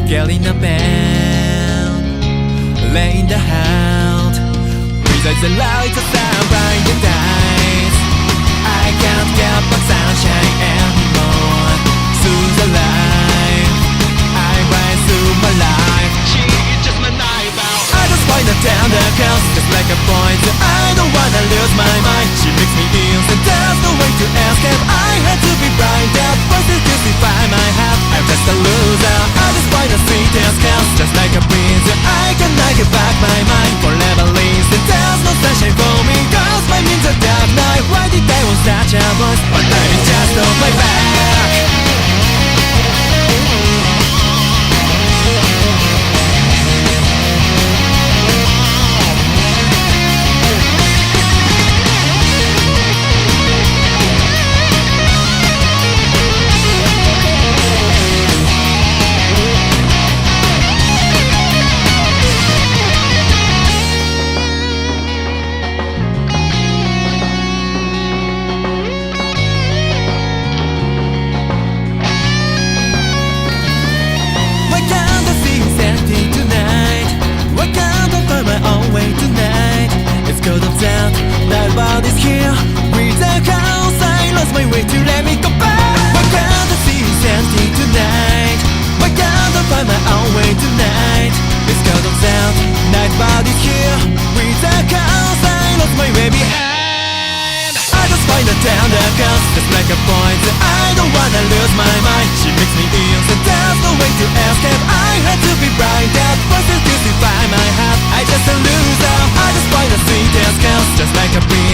Getting a band, laying the hand without the light of sunrise and dies. I can't get back sunshine anymore. Through the life, I rise through my life. She's just my night out. I just find a tender girl, just like a point. I don't wanna lose my mind. She makes me ill, and there's no way to escape. I had to be blinded, but still justify my heart. I'm just a loser. I just find a sweetest girl, just like a prince. I cannot get back my mind. Forever leaves, and there's no sunshine for me. Cause my means a dark night. Why did I want such a voice? But I'm just on my back. Nobody's here with a house. I lost my way to let me go back. Why can't I see you empty tonight? Why can't I find my own way tonight? It's cold outside, nobody's here with a house. I lost my way behind. I just find a tender girl, just like a point. I don't wanna lose my mind. She makes me ill, so there's no way to escape. I had to be blinded, but still justify my heart. I just a loser. I just find a sweetest girl, just like a prince.